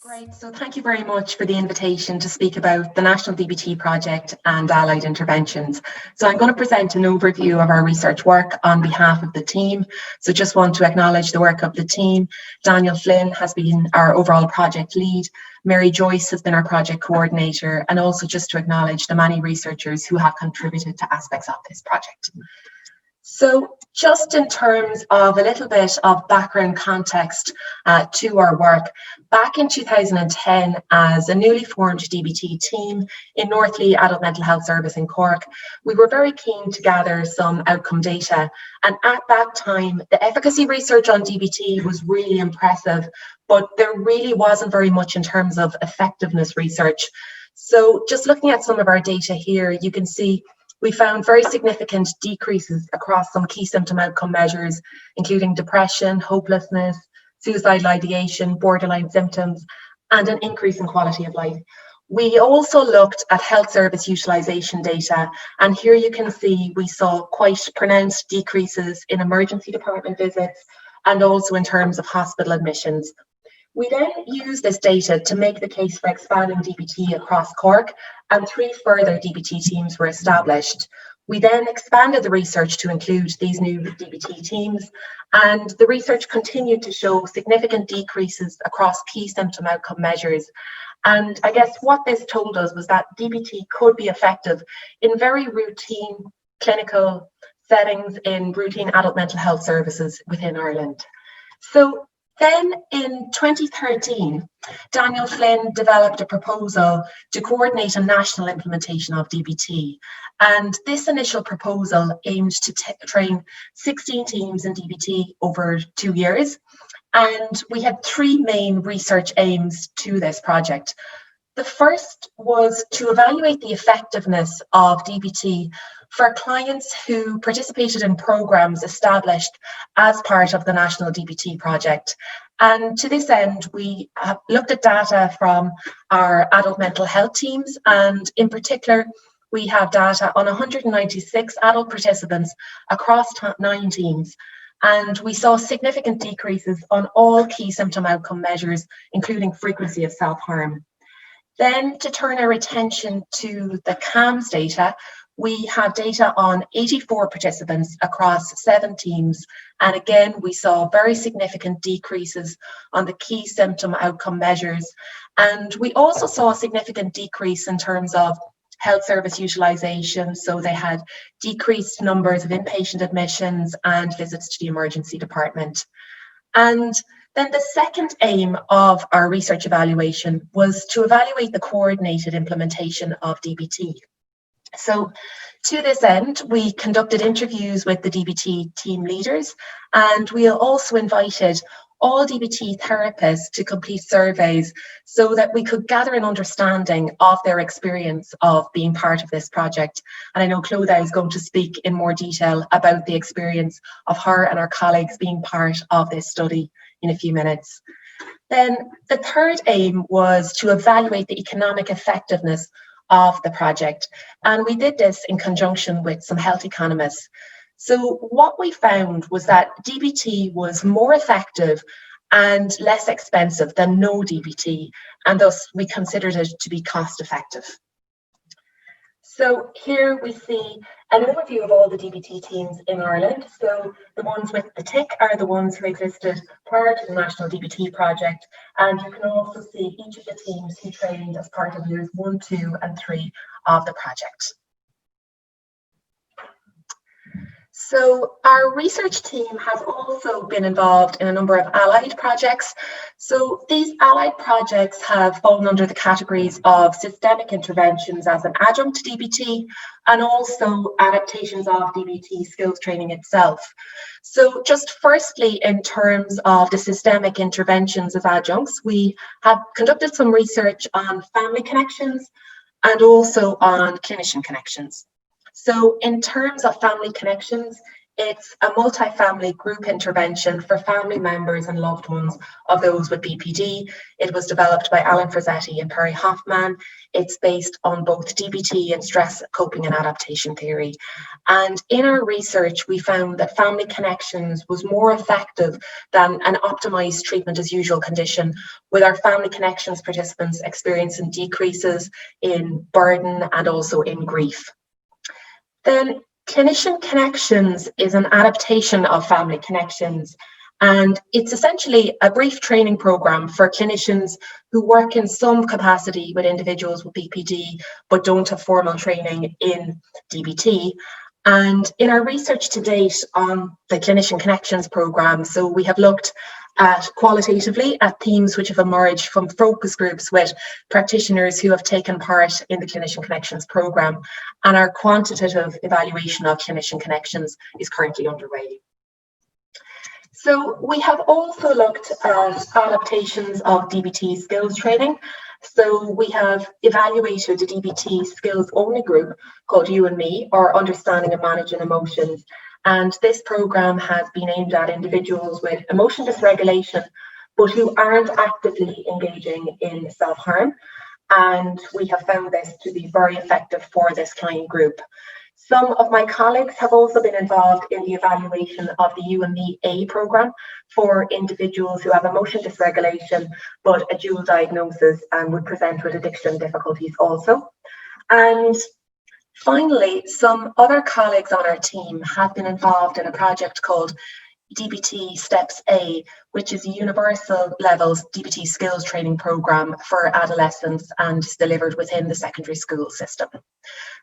Great, so thank you very much for the invitation to speak about the National DBT project and allied interventions. So I'm going to present an overview of our research work on behalf of the team. So just want to acknowledge the work of the team. Daniel Flynn has been our overall project lead. Mary Joyce has been our project coordinator, and also just to acknowledge the many researchers who have contributed to aspects of this project. So just in terms of a little bit of background context to our work, back in 2010, as a newly formed DBT team in Northleigh Adult Mental Health Service in Cork, we were very keen to gather some outcome data. And at that time, the efficacy research on DBT was really impressive, but there really wasn't very much in terms of effectiveness research. So just looking at some of our data here, you can see we found very significant decreases across some key symptom outcome measures, including depression, hopelessness, suicidal ideation, borderline symptoms, and an increase in quality of life. We also looked at health service utilisation data, and here you can see we saw quite pronounced decreases in emergency department visits and also in terms of hospital admissions. We then used this data to make the case for expanding DBT across Cork, and 3 further DBT teams were established. We then expanded the research to include these new DBT teams, and the research continued to show significant decreases across key symptom outcome measures. And I guess what this told us was that DBT could be effective in very routine clinical settings in routine adult mental health services within Ireland. So then in 2013, Daniel Flynn developed a proposal to coordinate a national implementation of DBT. And this initial proposal aimed to train 16 teams in DBT over 2 years. And we had 3 main research aims to this project. The first was to evaluate the effectiveness of DBT for clients who participated in programs established as part of the National DBT project. And to this end, we looked at data from our adult mental health teams, and in particular, we have data on 196 adult participants across 9 teams. And we saw significant decreases on all key symptom outcome measures, including frequency of self-harm. Then, to turn our attention to the CAMS data, we have data on 84 participants across 7 teams. And again, we saw very significant decreases on the key symptom outcome measures. And we also saw a significant decrease in terms of health service utilisation. So they had decreased numbers of inpatient admissions and visits to the emergency department. And then the second aim of our research evaluation was to evaluate the coordinated implementation of DBT. So to this end, we conducted interviews with the DBT team leaders, and we also invited all DBT therapists to complete surveys so that we could gather an understanding of their experience of being part of this project. And I know Clodagh is going to speak in more detail about the experience of her and our colleagues being part of this study in a few minutes. Then the third aim was to evaluate the economic effectiveness of the project. And we did this in conjunction with some health economists. So what we found was that DBT was more effective and less expensive than no DBT, and thus we considered it to be cost effective. So here we see an overview of all the DBT teams in Ireland. So the ones with the tick are the ones who existed prior to the National DBT project. And you can also see each of the teams who trained as part of years 1, 2, and 3 of the project. So our research team has also been involved in a number of allied projects. So these allied projects have fallen under the categories of systemic interventions as an adjunct to DBT and also adaptations of DBT skills training itself. So just firstly, in terms of the systemic interventions as adjuncts, we have conducted some research on family connections and also on clinician connections. So in terms of family connections, It's a multi-family group intervention for family members and loved ones of those with BPD. It was developed by Alan Frazetti and Perry Hoffman. It's based on both DBT and stress coping and adaptation theory. And in our research, we found that family connections was more effective than an optimized treatment as usual condition, with our family connections participants experiencing decreases in burden and also in grief. Then clinician connections is an adaptation of family connections, and it's essentially a brief training program for clinicians who work in some capacity with individuals with BPD but don't have formal training in DBT. And in our research to date on the clinician connections program, so we have looked at qualitatively at themes which have emerged from focus groups with practitioners who have taken part in the Clinician Connections programme, and our quantitative evaluation of clinician connections is currently underway. So we have also looked at adaptations of DBT skills training. So we have evaluated a DBT skills only group called You and Me, or Understanding and Managing Emotions. And this programme has been aimed at individuals with emotion dysregulation, but who aren't actively engaging in self-harm. And we have found this to be very effective for this client group. Some of my colleagues have also been involved in the evaluation of the You and Me A programme for individuals who have emotion dysregulation, but a dual diagnosis and would present with addiction difficulties also. And finally, some other colleagues on our team have been involved in a project called DBT Steps A, which is a universal levels DBT skills training program for adolescents and is delivered within the secondary school system.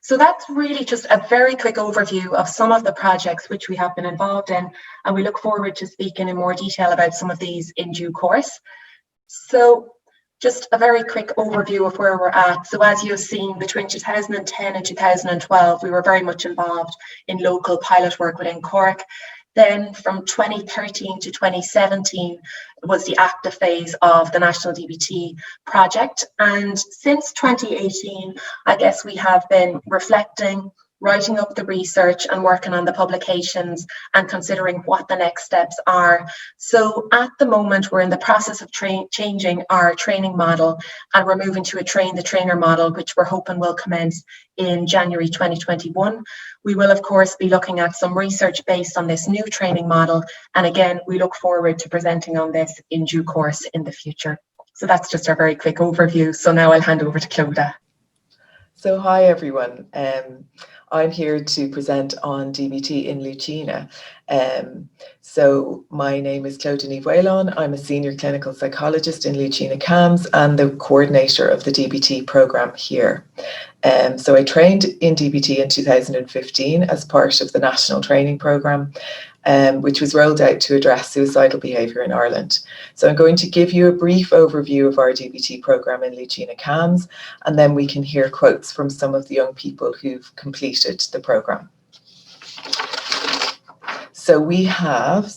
So that's really just a very quick overview of some of the projects which we have been involved in, and we look forward to speaking in more detail about some of these in due course. So just a very quick overview of where we're at. So as you've seen, between 2010 and 2012, we were very much involved in local pilot work within Cork. Then from 2013 to 2017 was the active phase of the National DBT project. And since 2018, I guess we have been reflecting, writing up the research and working on the publications and considering what the next steps are. So at the moment, we're in the process of changing our training model, and we're moving to a train the trainer model, which we're hoping will commence in January 2021. We will, of course, be looking at some research based on this new training model. And again, we look forward to presenting on this in due course in the future. So that's just our very quick overview. So now I'll hand over to Clodagh. So hi everyone, I'm here to present on DBT in Lucena. So my name is Clodagh NiMhaolain. I'm a senior clinical psychologist in Lucena CAMHS and the coordinator of the DBT programme here. So I trained in DBT in 2015 as part of the national training programme, which was rolled out to address suicidal behaviour in Ireland. So I'm going to give you a brief overview of our DBT programme in Lucena CAMHS, and then we can hear quotes from some of the young people who've completed the programme. So we have,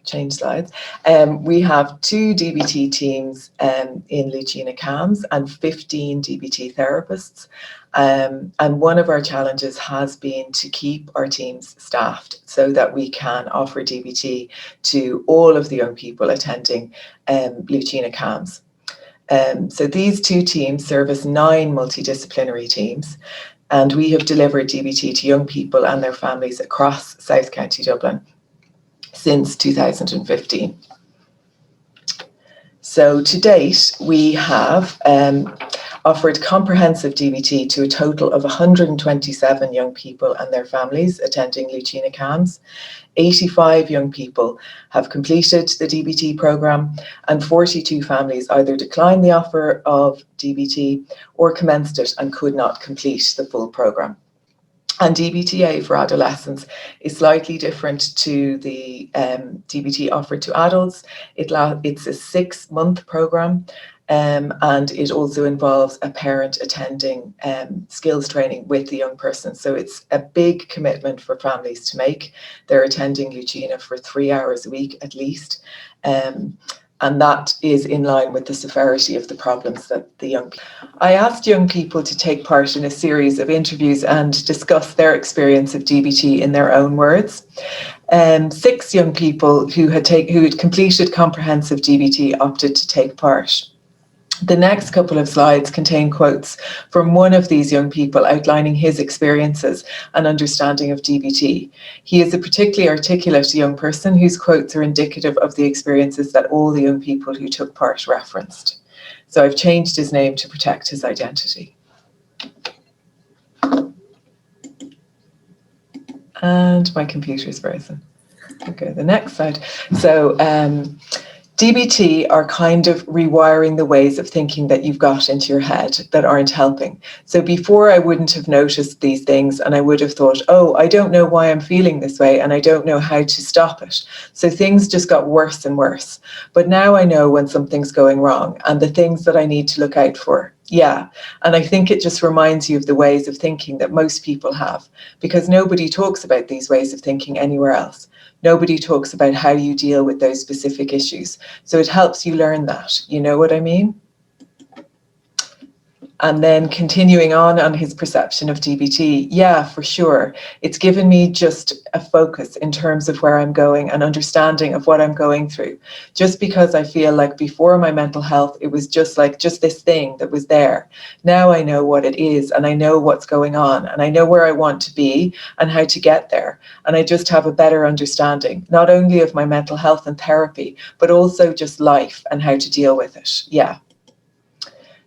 change slides. We have 2 DBT teams in Lucena CAMHS and 15 DBT therapists. And one of our challenges has been to keep our teams staffed so that we can offer DBT to all of the young people attending Lucena CAMHS. So these 2 teams service 9 multidisciplinary teams, and we have delivered DBT to young people and their families across South County Dublin since 2015. So to date, we have offered comprehensive DBT to a total of 127 young people and their families attending Lucena CAMHS. 85 young people have completed the DBT programme, and 42 families either declined the offer of DBT or commenced it and could not complete the full programme. And DBTA for adolescents is slightly different to the DBT offered to adults. It's a 6-month programme. And it also involves a parent attending skills training with the young person. So it's a big commitment for families to make. They're attending Lucena for 3 hours a week at least. And that is in line with the severity of the problems that the young people. I asked young people to take part in a series of interviews and discuss their experience of DBT in their own words. 6 young people who had completed comprehensive DBT opted to take part. The next couple of slides contain quotes from one of these young people outlining his experiences and understanding of DBT. He is a particularly articulate young person whose quotes are indicative of the experiences that all the young people who took part referenced. So I've changed his name to protect his identity. And my computer's frozen. Okay, the next slide. So DBT are kind of rewiring the ways of thinking that you've got into your head that aren't helping. So before I wouldn't have noticed these things and I would have thought, oh, I don't know why I'm feeling this way and I don't know how to stop it. So things just got worse and worse. But now I know when something's going wrong and the things that I need to look out for. Yeah, and I think it just reminds you of the ways of thinking that most people have, because nobody talks about these ways of thinking anywhere else. Nobody talks about how you deal with those specific issues. So it helps you learn that. You know what I mean? And then continuing on his perception of DBT, yeah, for sure. It's given me just a focus in terms of where I'm going and understanding of what I'm going through. Just because I feel like before my mental health, it was just this thing that was there. Now I know what it is and I know what's going on and I know where I want to be and how to get there. And I just have a better understanding, not only of my mental health and therapy, but also just life and how to deal with it. Yeah.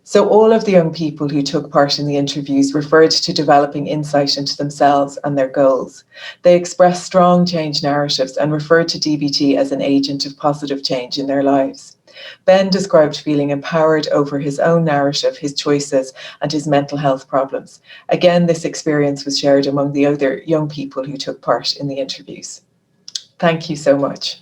So all of the young people who took part in the interviews referred to developing insight into themselves and their goals. They expressed strong change narratives and referred to DBT as an agent of positive change in their lives. Ben described feeling empowered over his own narrative, his choices, and his mental health problems. Again, this experience was shared among the other young people who took part in the interviews. Thank you so much.